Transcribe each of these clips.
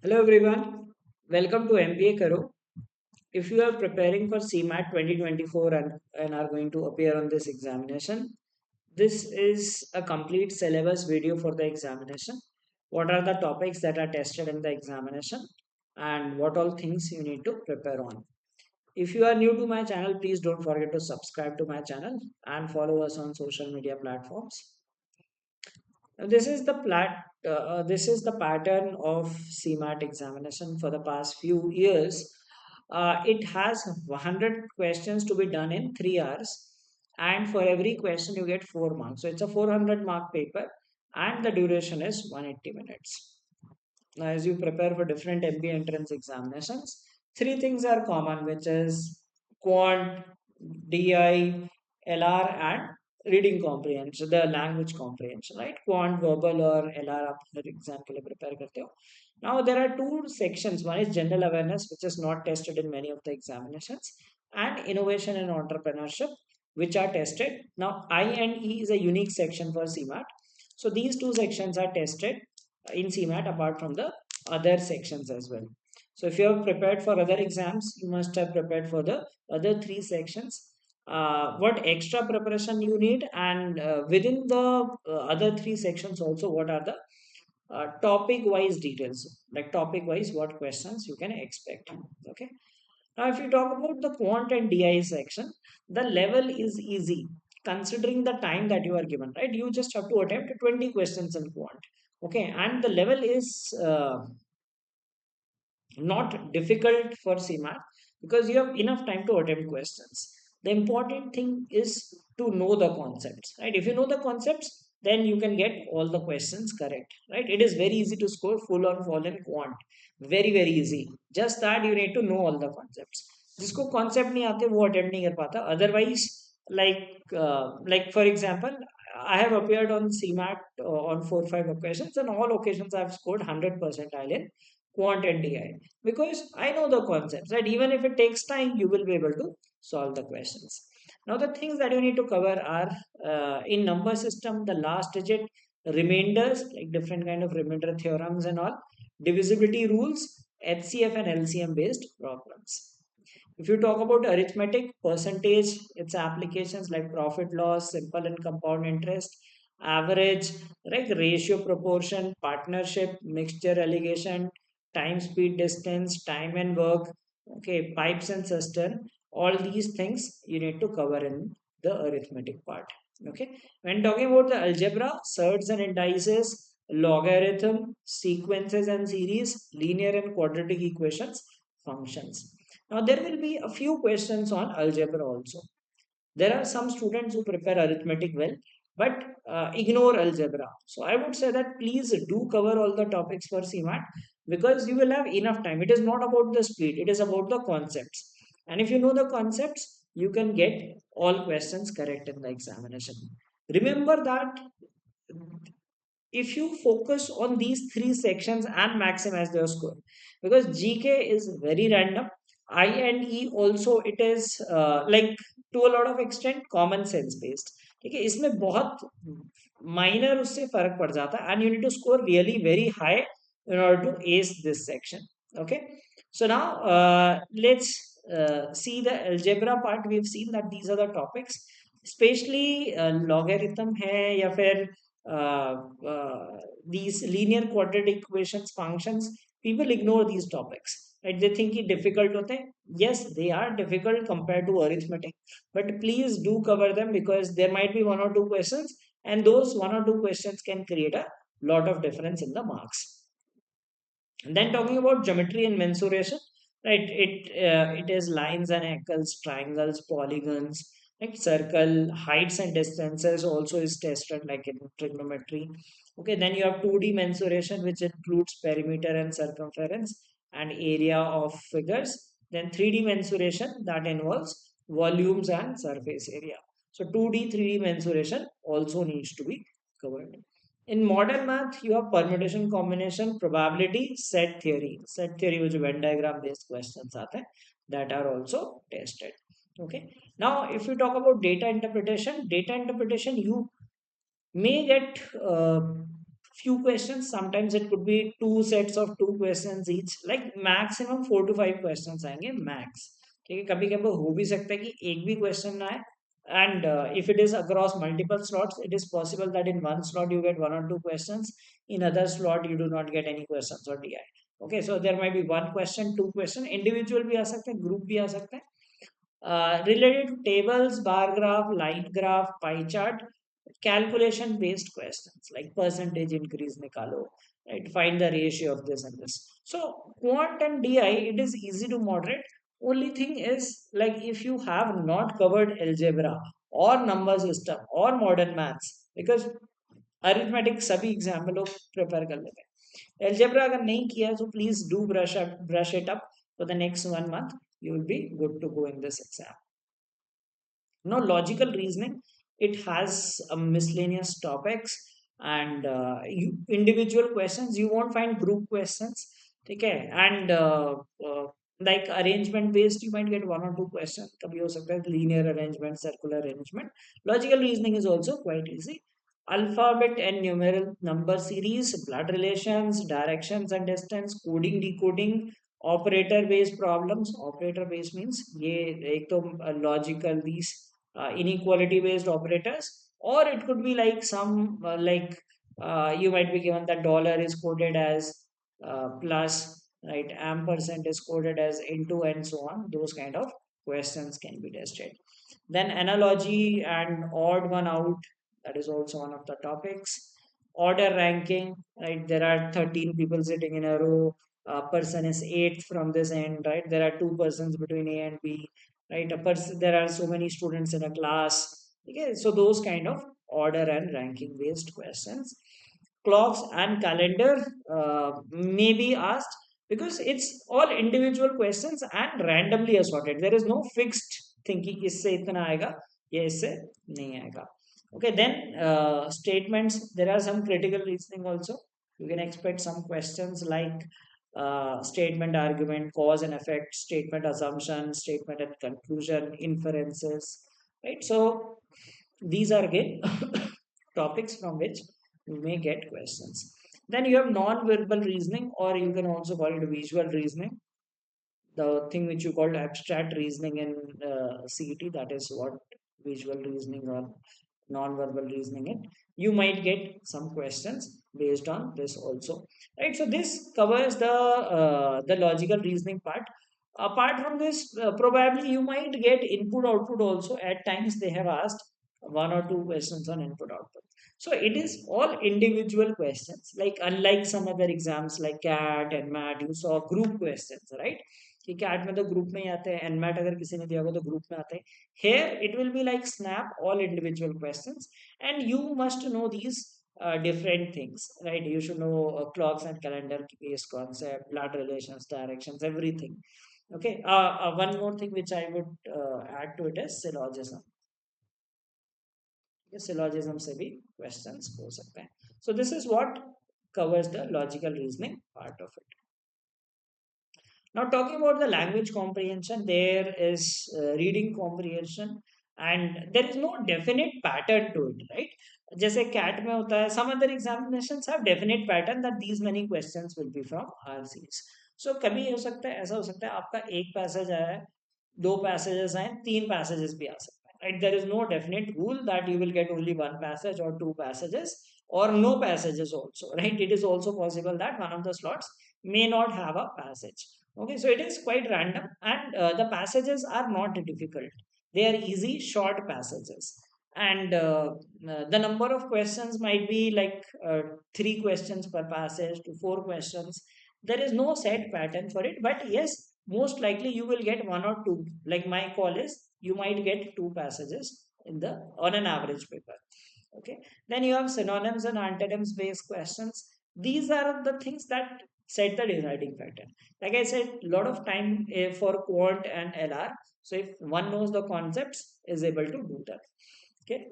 Hello everyone, welcome to MBA Karo. If you are preparing for CMAT 2024 and are going to appear on this examination, this is a complete syllabus video for the examination. What are the topics that are tested in the examination and what all things you need to prepare on. If you are new to my channel, please don't forget to subscribe to my channel and follow us on social media platforms. This is this is the pattern of CMAT examination for the past few years. It has 100 questions to be done in 3 hours, and for every question you get 4 marks. So it's a 400 mark paper, and the duration is 180 minutes. Now, as you prepare for different MBA entrance examinations, three things are common, which is Quant, DILR, and reading comprehension, the language comprehension, right? Quant, verbal, or LR, आप हर exam के लिए prepare करते हो. Now, there are two sections. One is general awareness, which is not tested in many of the examinations, and innovation and entrepreneurship, which are tested. Now, I and E is a unique section for CMAT. So, these two sections are tested in CMAT apart from the other sections as well. So if you have prepared for other exams, you must have prepared for the other three sections. What extra preparation you need, and within the other three sections also, what are the topic wise details, like topic wise what questions you can expect. Okay. Now if you talk about the quant and DI section, the level is easy considering the time that you are given, right? You just have to attempt 20 questions in quant. Okay, and the level is not difficult for CMAT because you have enough time to attempt questions. The important thing is to know the concepts, right? If you know the concepts, then you can get all the questions correct, right? It is very easy to score full on fall in quant. Very easy. Just that you need to know all the concepts. जिसको concept नहीं आते वो attempt नहीं कर पाता. Otherwise, like for example, I have appeared on CMAT on 4 5 occasions, and all occasions I have scored 100 percentile in quant and DI because I know the concepts, right? Even if it takes time, you will be able to solve the questions. Now, the things that you need to cover are in number system, the last digit, remainders, like different kind of remainder theorems and all, divisibility rules, HCF and LCM based problems. If you talk about arithmetic, percentage, its applications like profit loss, simple and compound interest, average, like ratio proportion, partnership, mixture allegation, time, speed, distance, time and work, okay, pipes and cistern, all these things you need to cover in the arithmetic part. Okay. When talking about the algebra, surds and indices, logarithm, sequences and series, linear and quadratic equations, functions. Now, there will be a few questions on algebra also. There are some students who prepare arithmetic well, but ignore algebra. So, I would say that please do cover all the topics for CMAT because you will have enough time. It is not about the speed, it is about the concepts. And if you know the concepts, you can get all questions correct in the examination. Remember that if you focus on these three sections and maximize their score, because GK is very random, I and E also it is like to a lot of extent common sense based. ठीक है, इसमें बहुत minor उससे फर्क पड़ जाता है, and you need to score really very high in order to ace this section. Okay, so now let's see the algebra part. We've seen that these are the topics, especially logarithm है या फिर uh, uh, these linear quadratic equations functions, people ignore these topics, right? They think it difficult hote. Yes, they are difficult compared to arithmetic, but please do cover them because there might be one or two questions, and those one or two questions can create a lot of difference in the marks. And then talking about geometry and mensuration, right? It is lines and angles, triangles, polygons, like circle, heights and distances also is tested like in trigonometry. Okay, then you have 2D mensuration, which includes perimeter and circumference and area of figures. Then 3D mensuration that involves volumes and surface area. So 2D, 3D mensuration also needs to be covered. In modern math, you have permutation, combination, probability, set theory. Set theory, which Venn diagram based questions are that are also tested. Okay. Now, if you talk about data interpretation, you may get few questions. Sometimes it could be two sets of two questions each, like maximum 4 to 5 questions आएंगे max. ठीक है, कभी कभी हो भी सकता है कि एक भी क्वेश्चन ना आए. And if it is across multiple slots, it is possible that in one slot you get one or two questions, in other slot you do not get any questions or DI. Okay, so there might be one question, two question, individual भी आ सकते हैं, group भी आ सकते हैं. Related to tables, bar graph, line graph, pie chart, calculation based questions like percentage increase nikalo, right? Find the ratio of this and this. So quant and DI, it is easy to moderate. Only thing is, like, if you have not covered algebra or number system or modern maths, because arithmetic सभी exam में लोग prepare कर लेते हैं, algebra अगर नहीं किया तो please do brush it up for the next 1 month. You will be good to go in this exam. Now, logical reasoning, it has miscellaneous topics and individual questions. You won't find group questions. Okay, and like arrangement based, you might get one or two questions. कभी हो सकता है linear arrangement, circular arrangement. Logical reasoning is also quite easy. Alphabet and numeral number series, blood relations, directions and distance, coding, decoding, operator based problems. Operator based means ये एक तो logical these inequality based operators, or it could be like some you might be given that dollar is coded as plus, right, ampersand is coded as into, and so on. Those kind of questions can be tested. Then analogy and odd one out, that is also one of the topics. Order ranking, right? There are 13 people sitting in a row. A person is eighth from this end, right? There are two persons between A and B, right? A person, there are so many students in a class. Okay, so those kind of order and ranking based questions. Clocks and calendar may be asked because it's all individual questions and randomly assorted. There is no fixed thinking इससे इतना आएगा या इससे नहीं आएगा. Okay, then statements. There are some critical reasoning also. You can expect some questions like statement, argument, cause and effect, statement, assumption, statement and conclusion, inferences. Right. So these are again topics from which you may get questions. Then you have non-verbal reasoning, or you can also call it visual reasoning. The thing which you called abstract reasoning in CET, that is what visual reasoning or non-verbal reasoning it. You might get some questions based on this also, right? So this covers the logical reasoning part. Apart from this, probably you might get input output also. At times they have asked one or two questions on input output. So it is all individual questions. Like unlike some other exams like CAT and MAT, you saw group questions, right? कि CAT में तो group में ही आते हैं, NMAT अगर किसी ने दिया होगा तो ग्रुप में आते हैं. Here it will be like SNAP, all individual questions, and you must know these different things, right? You should know clocks and calendar based concept, blood relations, directions, everything. Okay. One more thing which I would add to it is syllogism. Syllogism से भी questions हो सकते हैं. So this is what covers the logical reasoning part of it. Now, talking about the language comprehension, there is reading comprehension, and there is no definite pattern to it, right? जैसे CAT में होता है, some other examinations have definite pattern that these many questions will be from RCs. So कभी हो सकता है, ऐसा हो सकता है आपका एक पैसेज आया है, दो पैसेजेस आए, तीन पैसेजेस भी आ सकते हैं, right? There is no definite rule that you will get only one passage or two passages or no passages also, right? It is also possible that one of the slots may not have a passage. Okay, so it is quite random, and the passages are not difficult. They are easy, short passages. And the number of questions might be like 3 questions per passage to 4 questions. There is no set pattern for it, but yes, most likely you will get one or two. Like my call is, you might get two passages in the on an average paper. Okay, then you have synonyms and antonyms based questions. These are the things that set the deciding factor. Like I said, a lot of time for quant and LR. So if one knows the concepts, is able to do that. Okay,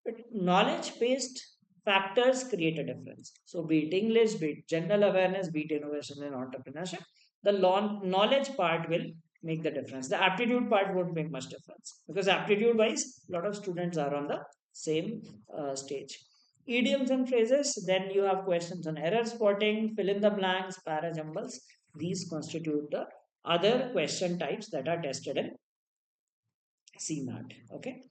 but knowledge based factors create a difference. So be it English, be it general awareness, be it innovation and entrepreneurship, the knowledge part will make the difference. The aptitude part won't make much difference because aptitude wise, a lot of students are on the same stage. Idioms and phrases, then you have questions on error spotting, fill in the blanks, para jumbles. These constitute the other question types that are tested in CMAT. Okay.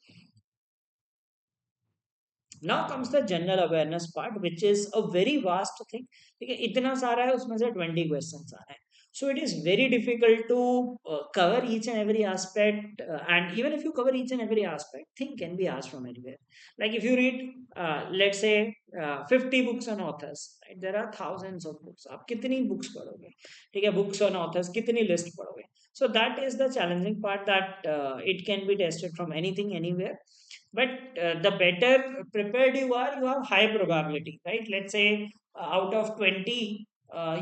Now comes the general awareness part, which is a very vast thing. ठीक है, इतना सारा है, उसमें से 20 questions आ रहे हैं. So it is very difficult to cover each and every aspect, and even if you cover each and every aspect, thing can be asked from anywhere. Like if you read, let's say, 50 books on authors, right? There are thousands of books. आप कितनी books पढ़ोगे? ठीक है, books on authors कितनी list पढ़ोगे? So that is the challenging part, that it can be tested from anything, anywhere. But the better prepared you are, you have high probability, right? Let's say out of 20,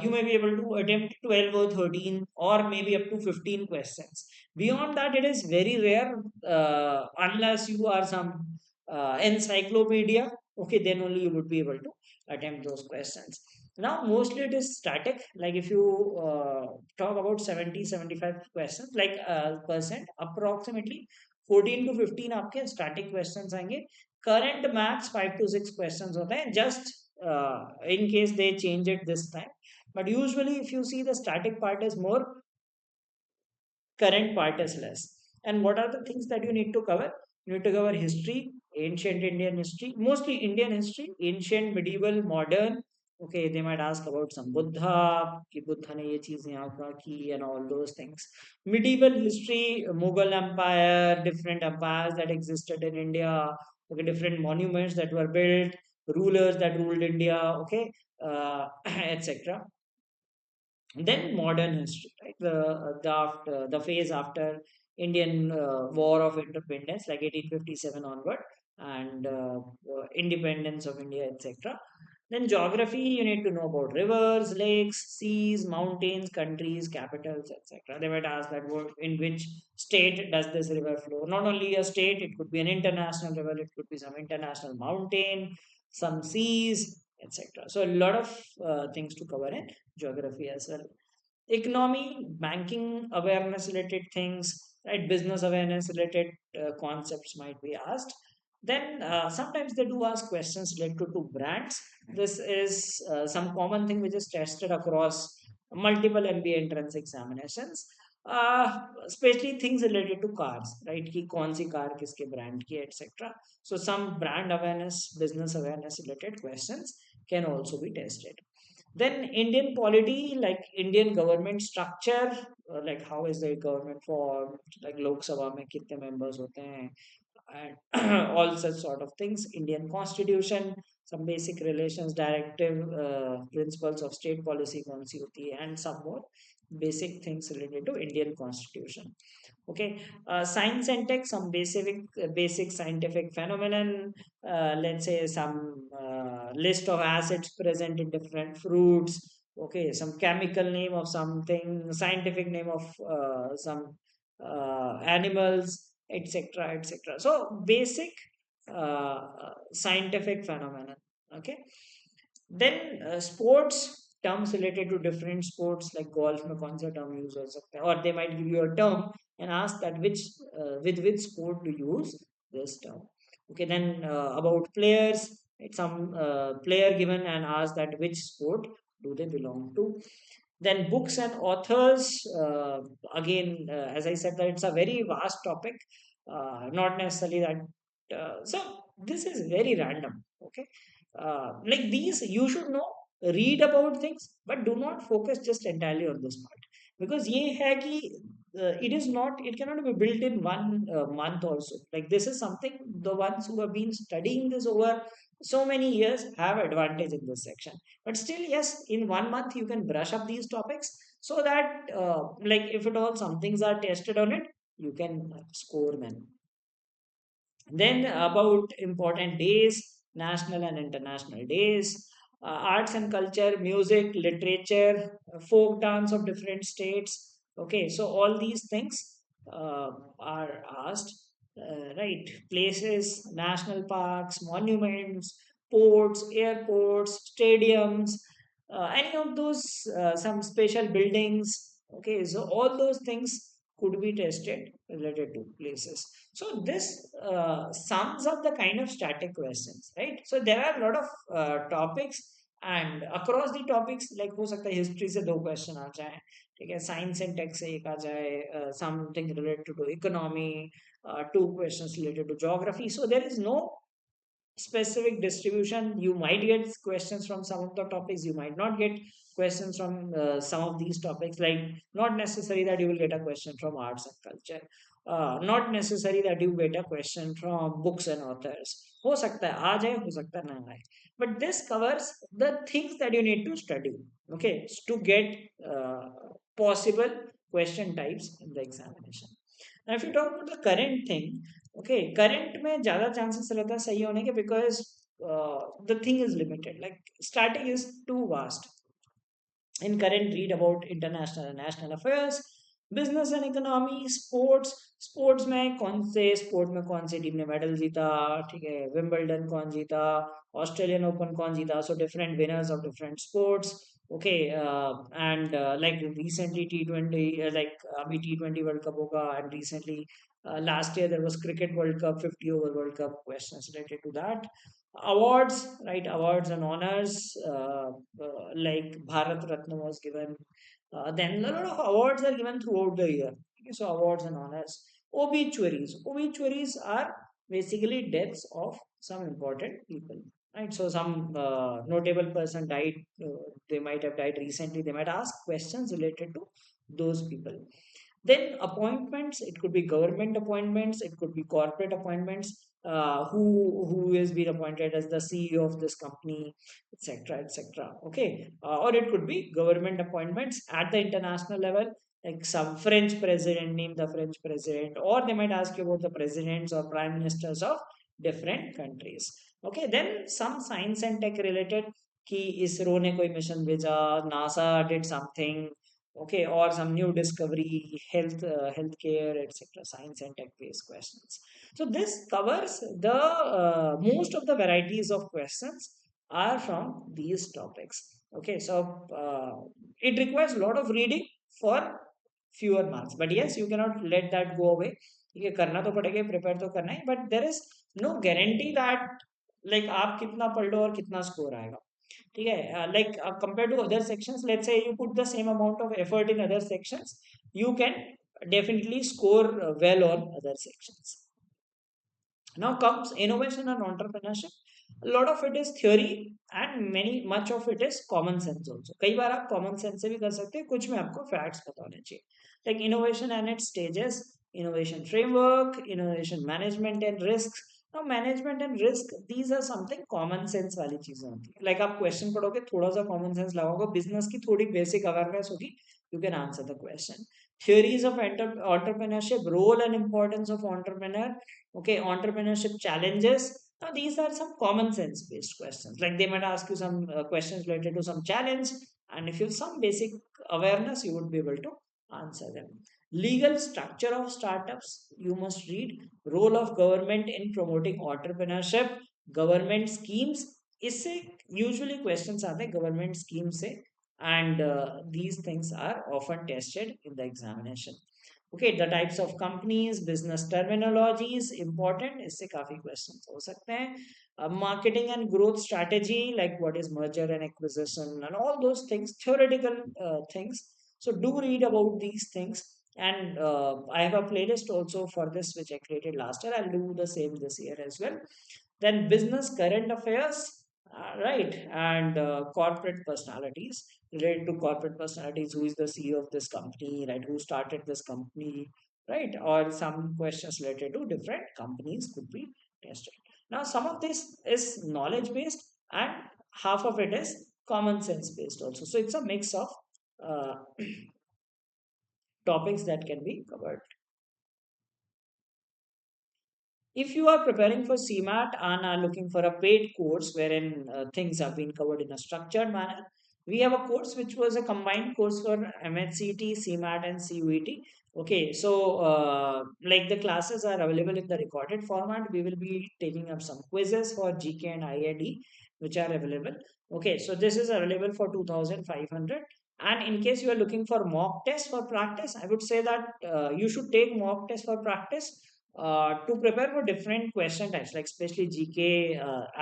you may be able to attempt 12 or 13 or maybe up to 15 questions. Beyond that, it is very rare, unless you are some encyclopedia. Okay, then only you would be able to attempt those questions. Now, mostly it is static. Like if you talk about 70-75 questions, like percent, approximately 14 to 15 आपके static questions आएंगे. Current maths 5 to 6 questions होते हैं, just in case they change it this time. But usually if you see, the static part is more, current part is less. And what are the things that you need to cover? You need to cover history, ancient Indian history, mostly Indian history, ancient, medieval, modern. Okay, they might ask about some Buddha, कि बुद्धा ने ये चीजें यहाँ का की, and all those things. Medieval history, Mughal Empire, different empires that existed in India, okay, different monuments that were built, rulers that ruled India, okay, etc. Then modern history, right? The phase after Indian War of Independence, like 1857 onward, and independence of India, etc. Then geography, you need to know about rivers, lakes, seas, mountains, countries, capitals, etc. They might ask that in which state does this river flow? Not only a state, it could be an international river, it could be some international mountain, some seas, etc. So a lot of things to cover in geography as well. Economy, banking awareness related things, right? Business awareness related concepts might be asked. Then sometimes they do ask questions related to brands. This is some common thing which is tested across multiple MBA entrance examinations. Especially things related to cars, right? कि कौन सी car किसके brand की, etc. So some brand awareness, business awareness related questions can also be tested. Then Indian polity, like Indian government structure, like how is the government formed, like Lok Sabha में कितने members होते हैं, and all such sort of things. Indian constitution, some basic relations, directive principles of state policy कौन सी होती है, and some more basic things related to Indian constitution. Okay, science and tech, some basic scientific phenomenon. Let's say some list of acids present in different fruits. Okay, some chemical name of something, scientific name of some animals, etc., etc. So basic scientific phenomenon. Okay, then sports, terms related to different sports, like golf में कौन सा term use हो सकता है, or they might give you a term and ask that which with which sport do you use this term. Okay, then about players, it's some player given and asked that which sport do they belong to. Then books and authors, again, as I said, that it's a very vast topic, not necessarily that. So this is very random. Okay, like these, you should know, read about things, but do not focus just entirely on this part, because ये है कि it is not, it cannot be built in one month also. Like this is something, the ones who have been studying this over so many years have advantage in this section. But still, yes, in 1 month you can brush up these topics, so that like if at all some things are tested on it, you can score them. Then about important days, national and international days, arts and culture, music, literature, folk dance of different states. Okay, so all these things are asked, right? Places, national parks, monuments, ports, airports, stadiums, any of those, some special buildings. Okay, so all those things could be tested related to places. So this sums up the kind of static questions, right? So there are a lot of topics, and across the topics, like हो सकता है history से दो question आ जाए, ठीक है, science and take से एक आ जाए, something related to economy, two questions related to geography. So there is no specific distribution. You might get questions from some of the topics, you might not get questions from some of these topics. Like, not necessary that you will get a question from arts and culture, not necessary that you get a question from books and authors. हो सकता है आ जाए, हो सकता है ना आए, but this covers the things that you need to study, okay, to get possible question types in the examination. Now if you talk about the current thing, okay, current में ज्यादा चांसेस रहता है सही होने के, because the thing is limited, like starting is too vast. In current, read about international and national affairs, business and economy, sports. Sports में कौन से स्पोर्ट में कौन सी टीम ने मेडल जीता, ठीक है, विंबलडन कौन जीता, ऑस्ट्रेलियन ओपन कौन जीता, so different winners of different sports. Okay, and like recently T20, like अभी T20 वर्ल्ड कप होगा, and recently last year there was cricket world cup, 50 over world cup, questions related to that. Awards, right? Awards and honors, like Bharat Ratna was given. Then a lot of awards are given throughout the year. Okay, so awards and honors. Obituaries. Obituaries are basically deaths of some important people. Right. So some notable person died. They might have died recently. They might ask questions related to those people. Then appointments, it could be government appointments, it could be corporate appointments. Who is being appointed as the CEO of this company, etc., etc. Okay, or it could be government appointments at the international level, like some French president, name the French president, or they might ask you about the presidents or prime ministers of different countries. Okay, then some science and tech related, कि इसरो ने कोई mission भेजा, NASA did something, okay, or some new discovery, healthcare, etc., science and tech based questions. So this covers the most of the varieties of questions are from these topics. Okay, so it requires a lot of reading for fewer marks, but yes, you cannot let that go away. ये करना तो पड़ेगा, prepare तो करना ही, but there is no guarantee that like आप कितना पढ़ लो और कितना स्कोर आएगा, ठीक है. Like compared to other sections, let's say you put the same amount of effort in other sections, you can definitely score well on other sections. Now comes innovation and entrepreneurship. A lot of it is theory and much of it is common sense also. कई बार आप common sense से भी कर सकते हैं, कुछ में आपको facts पता होने चाहिए. Like innovation and its stages, innovation framework, innovation management and risks. Now management and risk, these are something common sense वाली चीजें होती है. Like आप question पढ़ोगे, थोड़ा सा common sense लगाओगे, business की थोड़ी basic awareness होगी, you can answer the question. Theories of entrepreneurship, role and importance of entrepreneur. Okay, entrepreneurship challenges. Now these are some common sense based questions, like they might ask you some questions related to some challenge, and if you have some basic awareness, you would be able to answer them. Legal structure of startups, you must read. Role of government in promoting entrepreneurship, government schemes, इससे usually questions आते हैं government schemes से, and these things are often tested in the examination. Okay, the types of companies, business terminologies, important, इससे काफी questions हो सकते हैं. Marketing and growth strategy, like what is merger and acquisition and all those things, theoretical things. So do read about these things. And I have a playlist also for this which I created last year. I'll do the same this year as well. Then business current affairs, right, and corporate personalities, related to corporate personalities, who is the CEO of this company, right, who started this company, right, or some questions related to different companies could be tested. Now some of this is knowledge based and half of it is common sense based also, so it's a mix of uh, topics that can be covered. If you are preparing for CMAT and are looking for a paid course wherein things have been covered in a structured manner, we have a course which was a combined course for MHCT, CMAT, and CUET. Okay, so like the classes are available in the recorded format. We will be taking up some quizzes for GK and IID, which are available. Okay, so this is available for 2,500, And in case you are looking for mock test for practice, I would say that you should take mock test for practice to prepare for different question types, like especially GK,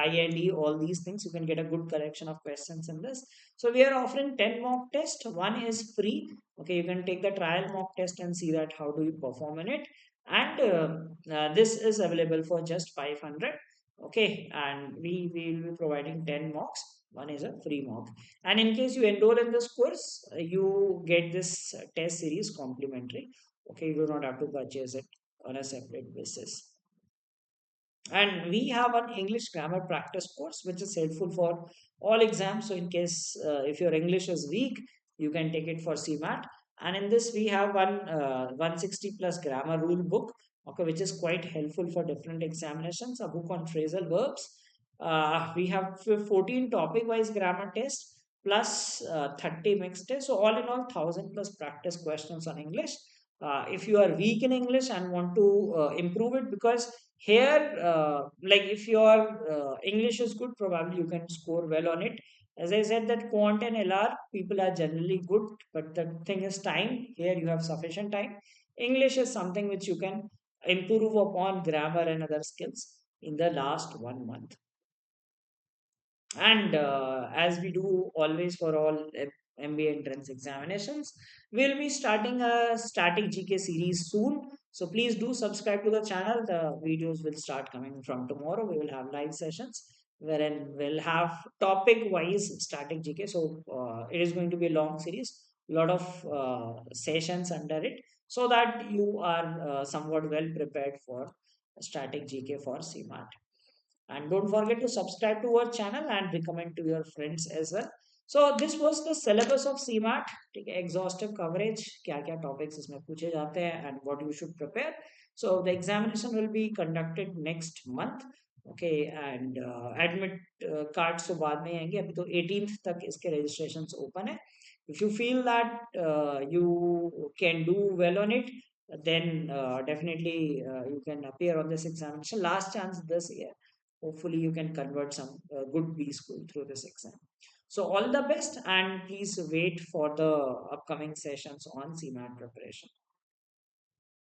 IND, all these things. You can get a good collection of questions in this. So we are offering 10 mock tests. One is free. Okay, you can take the trial mock test and see that how do you perform in it. And this is available for just 500. Okay, and we will be providing 10 mocks. One is a free mock. And in case you enroll in this course, you get this test series complimentary. Okay, you do not have to purchase it on a separate basis. And we have an English grammar practice course which is helpful for all exams. So in case if your English is weak, you can take it for CMAT. And in this we have one 160 plus grammar rule book, okay, which is quite helpful for different examinations. A book on phrasal verbs. We have 14 topic wise grammar tests plus 30 mixed tests. So all in all, 1000 plus practice questions on English. If you are weak in English and want to improve it, because here like if your English is good, probably you can score well on it. As I said, that Quant and LR people are generally good, but the thing is time. Here you have sufficient time. English is something which you can improve upon grammar and other skills in the last 1 month. And as we do always for all MBA entrance examinations, we'll be starting a static GK series soon. So please do subscribe to the channel. The videos will start coming from tomorrow. We will have live sessions wherein we'll have topic wise static GK. So it is going to be a long series, a lot of sessions under it, so that you are somewhat well prepared for static GK for CMAT. And don't forget to subscribe to our channel and recommend to your friends as well. So this was the syllabus of CMAT. ठीक है, exhaustive coverage, क्या क्या topics इसमें पूछे जाते हैं and what you should prepare. So the examination will be conducted next month. Okay, and admit cards तो बाद में आएंगे. अभी तो 18th तक इसके registrations open है. If you feel that you can do well on it, then definitely you can appear on this examination. Last chance this year. Hopefully you can convert some good B school through this exam. So all the best, and please wait for the upcoming sessions on CMAT preparation.